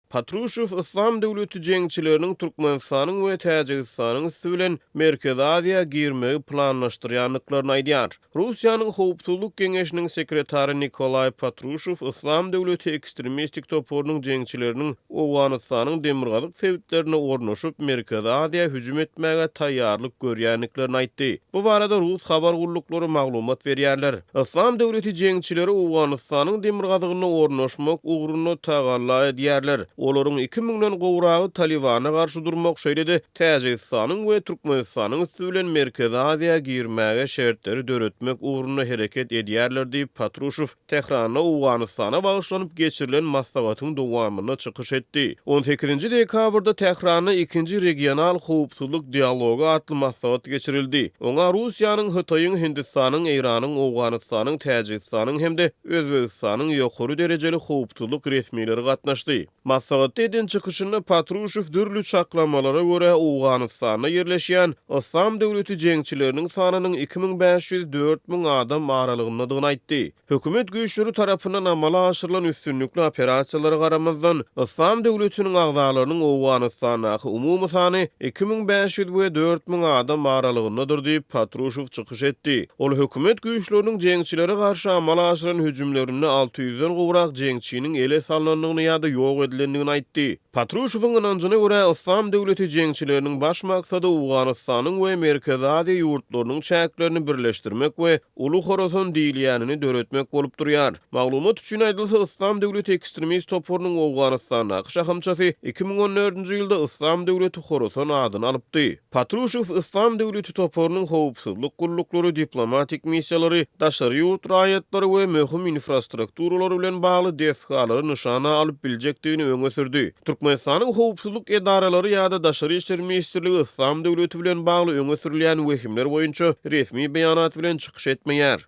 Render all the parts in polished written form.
Patrushev İslam döwleti jeňçileriniň Türkmenistanyň we Täjikistanyň üstü bilen Merkezi Aziýa girmegi planlaşdyrýanlyklaryny aýdýar. Russiýanyň Howpsuzlyk Geňeşiniň sekretary Nikolay Patrushev İslam döwleti ekstremistik topurynyň jeňçileriniň Owganystanyň demirgazyk sebitlerine ornaşyp Merkezi Aziýa hüjüm etmäge taýýarlyk görýänliklaryny aýtdy. Bu barada Rus habar guruluklary maglumat berýärler. İslam döwleti jeňçileri Owganystanyň demirgazygyna ornaşmak ugruna tagalla edýärler. Olaryň 2000-den gowragy Talibana garşy durmak şeýledi. Täjikistanyň we Türkmenistanyň üstü bilen Merkezi Aziýa girmäge şertleri döretmek ugruna hereket edýärler diýip Patrushev Tehranda Owganystana bagyşlanyp geçirilen maslahatyň dowamyna çykyş etdi. 18-nji dekabrda Tehranda 2-nji regional howpsuzlyk dialogu atly maslahat geçirildi. Oňa Russiýanyň, Hytaýyň, Hindistanyň, Iranyň, Owganystanyň, Täjikistanyň hemde Özbegistanyň ýokary derejeli howpsuzlyk resmileri gatnaşdy. Maslahat eden çykyşyny Patrushev dürli çaklamalara göre Owganystanda yerleşýän İslam döwleti jeňçileriniň sanynyň 2500-4000 adam aralygyndadygyny aýtdy. Hökümet güýçleri tarapyndan amala aşyrylan üstünlikli operasiýalara garamazdan İslam döwletiniň agzalarynyň Owganystanaky umumy sany 2500 we 4000 adam aralygyndadyr diýip Patrushev çykyş etdi. Ol hökümet güýçleriniň jeňçilere garşy amala aşyrylan hüjümlerini 600-den gowrak jeňçiniň ele salanynyny ýa-da ýok edilendigini aýtdy. Patrushewiň ynanjyna görä İslam döwleti jeňçileriniň baş maksady Owganystanyň we Merkezi Aziýa ýurtlarynyň çäklerini birleşdirmek we Uly Horasan diýilýänini döretmek bolup durýar. Maglumat üçin aýdylsa İslam döwleti ekstremist topurynyň Owganystanyň şahamçasy 2014-nji ýylda İslam döwleti Horasan adyny alypdy. Patrushew İslam döwleti topurynyň howpsuzlyk gurullukları, diplomatik missiýalary, daşary ýurt raýatlary we möhüm infrastrukturalary bilen bagly desgalary nyşana alyp biljekdigini öňe sürdi. Türkmenistanyň howpsuzlyk edaralary ýa-da daşary işler ministrligi İslam döwleti bilen bagly öňe sürilýän wehimler boýunça resmi beýanat bilen çykyş etmeýär.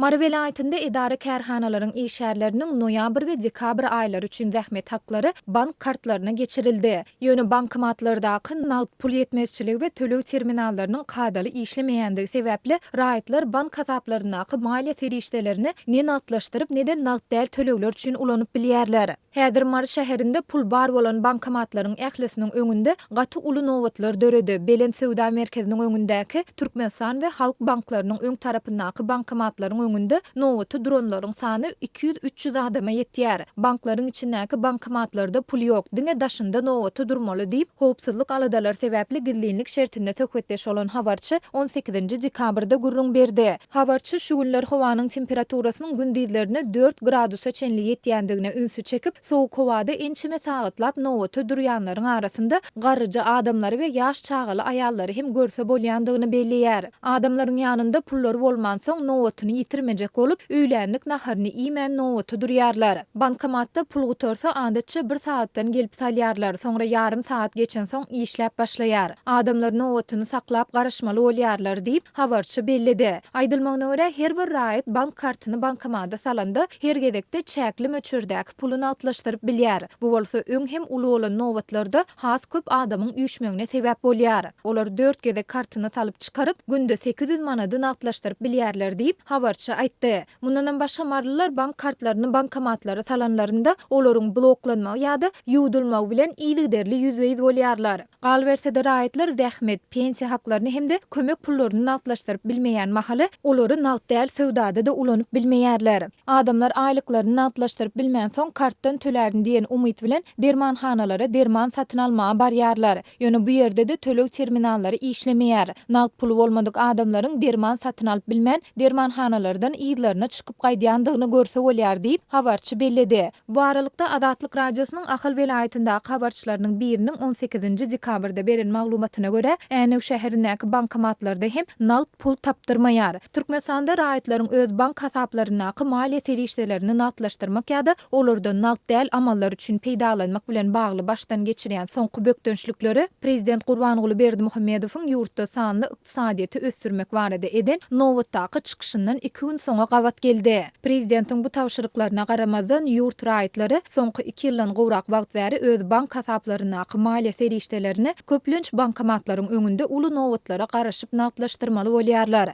Mary welaýatynda idara kärhanalaryň işgärleriniň noýabr we dekabr aýlary üçin zähmet haklary bank kartlaryna geçirildi. Ýöne bankomatlardaky nagd pul ýetmezçiligi we töleg terminallarynyň kadaly işlemeýändigi sebäpli raýatlar bank hasaplarynaky maliýe serişdelerini ne natlaşdyryp ne de nagd däl tölegler üçin ulanyp bilýärler. Häzir Mary şäherinde pul bar bolan bankomatlaryň ählisiniň öňünde gaty uly nowatlar döredi. Belen Sewda merkeziniň öňündäki Türkmenistan we Halk banklarynyň öň tarapyndaky bankomatlaryň öňünde nowaty duranlaryň sany 200-300 adama ýetýär. Banklaryň içindäki bankomatlarda pul ýok, diňe daşynda nowaty durmaly diýip howpsuzlyk aladalar sebäpli gizlilik şertinde töhwetdeş bolan habarçy 18-nji dekabrda gurrun berdi. Habarçy şu günler howanyň temperaturasynyň gündizlerine 4 gradusa çenli ýetýändigine ünsü çekip soğuk howada ençime saýatlap nowaty durýanlaryň arasynda garryja adamlary we ýaş çagaly aýallary hem görse bolýandygyny belliýär. Adamlaryň ýanynda pullary bolmansoň nowatyny ýitirmejek bolup, öýlänlik naharyny iýmän nowaty durýarlar. Bankomatda pul gutarsa adatça 1 saatdan gelip salýarlar, soňra ýarym saat geçen soň işläp başlaýar. Adamlar nowatyny saklap garaşmaly bolýarlar diýip habarçy bellidi. Aýdylmagyna görä her bir raýat bank kartyny bankomata salanda her gedekde çäkli möçürdäki puluny atlaşdyryp bilýär. Bu bolsa öň hem uly bolan nowatlarda has köp adamyň üýşmegine sebäp bolýar. Olar 4 gedek kartyny salyp çykaryp günde 800 manady atlaşdyryp bilýärler diýip habarçy aýtdy. Mundan başga marlylar bank kartlaryny bankomatlara salanlarynda olaryň bloklanmagy ýa-da ýuwdulmagy bilen iýligderli ýüzbeýiz bolýarlar. Galbersede raýatlar zähmet, pensiýa haklaryny hemde kömek pullaryny atlaşdyryp bilmeýän mahaly olary nagd däl sowdada da ulanyp bilmeýärler. Adamlar aýlyklaryny atlaşdyryp bilmän soň kartdan tölärdin diýen umyt bilen dermanhanalara derman satyn almaga barýarlar. Ýöne bu ýerde de töleg terminallary işlemeýär. Nagd pulu bolmadyk adamlaryň derman satyn alyp bilmän dermanhanalardan ýyllaryna çykyp gaýdýandygyny görse bolýar diýip habarçy bellidi. Bu aralykda Adatlyk radiosynyň Ahal welaýatyndaky habarçylarynyň biriniň 18-nji dekabrda beren maglumatyna görä, Änew şäherindäki bankomatlarda hem nagd pul tapdyrmaýar. Türkmenistanda raýatlaryň öz bank hasaplarynaky maliýe serişdelerini natlaşdyrmak ýa-da olardan nagd däl amallar üçin peýdalanmak bilen bagly başdan geçirýän soňky bökdönçlikleri Prezident Gurbanguly Berdimuhammedowyň ýurtda sanly ykdysadyýety ösdürmek barada eden nowatdaky çykyşyndan 2 gün soňra gawat geldi. Prezidentiň bu tawşyryklaryna garamazdan ýurt raýatlary soňky 2 ýyldan gowrak wagt bäri öz bank hasaplarynaky maliýe serişdelerini köplünç bankomatlaryň öňünde uly nowatlara garaşyp nagdlaşdyrmaly bolýarlar.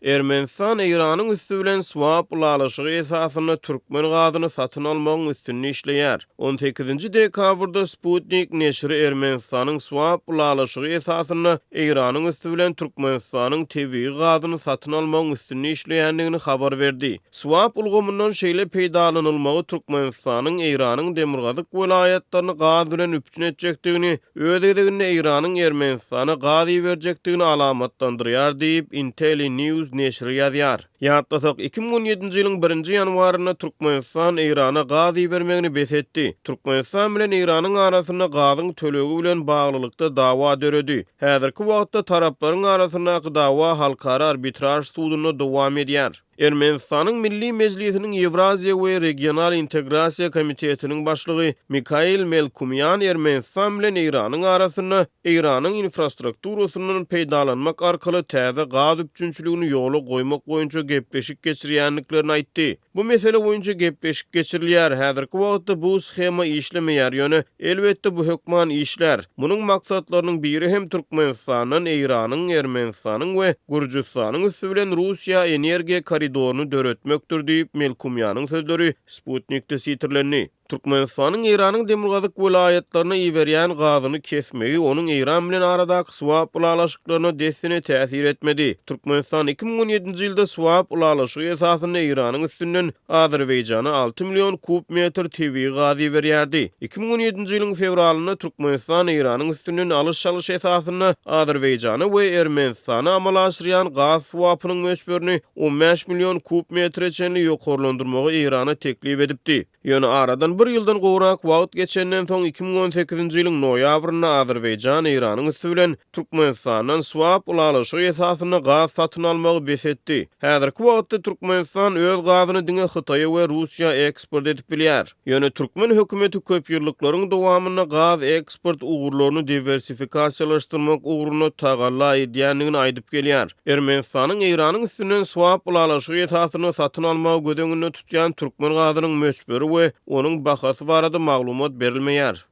Ermenistan Iranyň üstü bilen swap ulalyşygy esasyna türkmen gadyny satyn almagyň üstünni işleýär. 18-nji dekabrda Sputnik neşri Ermenistanyň swap ulalyşygy esasyna Iranyň üstü bilen Türkmenistanyň TV gadyny satyn almagyň üstünni işleýändigini habar berdi. Swap ulgamyndan şeýle peýdalanylmagy Türkmenistanyň Iranyň demirgazyk welayatlaryny gaz bilen üpçün etjekdigini, ödegini Iranyň Ermenistana gady berjekdigini alamatlandyrýar diýip Intel News neşri ýazýar. Ýatlasak 2017-nji ýylyň 1-nji ýanwaryna Türkmenistan Irana gaz bermegini besetdi. Türkmenistan bilen Iranyň arasyna gazyň tölegi bilen baglylykda dawa döredi. Häzirki wagtda taraplaryň arasyndaky dawa halkara arbitraj sudyna dowam edýär. Ermenistanyň Milli Mejlisiniň Ewraziýa we Regional Integrasiýa Komitetiniň başlygy Mikhail Melkumyan Ermenistan bilen Iranyň arasyna Iranyň infrastrukturasynyň peýdalanmak arkaly täze gaz üpçünçiligini ýola goýmak boýunça gepleşik geçirýänliklerini aýtdy. Bu mesele boýunça gepleşik geçirilýär. Häzirki wagtda bu schema işlemeýär ýöne elbetde bu hökman işler. Munyň maksatlarynyň biri hem Türkmenistanyň, Iranyň, Ermenistanyň we Gürjistanyň üstü bilen Russiýa energiýa koridorunu döretmekdir diýip Melkumyanyň sözleri Sputnik'te sitirlendi. Türkmenistanyň Iranyň demirgazyk welayatlaryna iberýän gazyny kesmegi onuň Iran bilen aradaky swap ulalyşyklaryna desine täsir etmedi. Türkmenistan 2017-nji ýylda swap ulalyşygy esasyna Iranyň üstünden Azerbaýjana 6 million kub metr TV gazy berýärdi. 2017-nji ýylyň fevralyna Türkmenistan Iranyň üstünden alyş-çalyş esasyna Azerbaýjana we Ermenistana amal aşyrýan gaz swapynyň möçberini 15 million kub metr çenli ýokarlandyrmagy Irana teklip edipdi. Ýöne aradan bir ýyldan gowrak wagt geçenden soň 2018-nji ýylyň noýabryna Azerbaýjan Iranyň üstü bilen Türkmenistandan swap ulalyşygy esasyna gaz satyn almagy besetdi. Häzirki wagtda Türkmenistan öz gazyny diňe Hytaýa we Russiýa eksport edip bilýär. Ýöne türkmen hökümeti köp ýyllyklaryň dowamyna gaz eksport ugurlaryny diversifikasiýalaşdyrmak uguryna tagalla edýändigini aýdyp gelýär. Ermenistanyň Iranyň üstünden swap ulalyşygy esasyna satyn almagy gödeňinde tutýan türkmen gazynyň möçberi we onuň bahasy barada maglumat berilmeýär.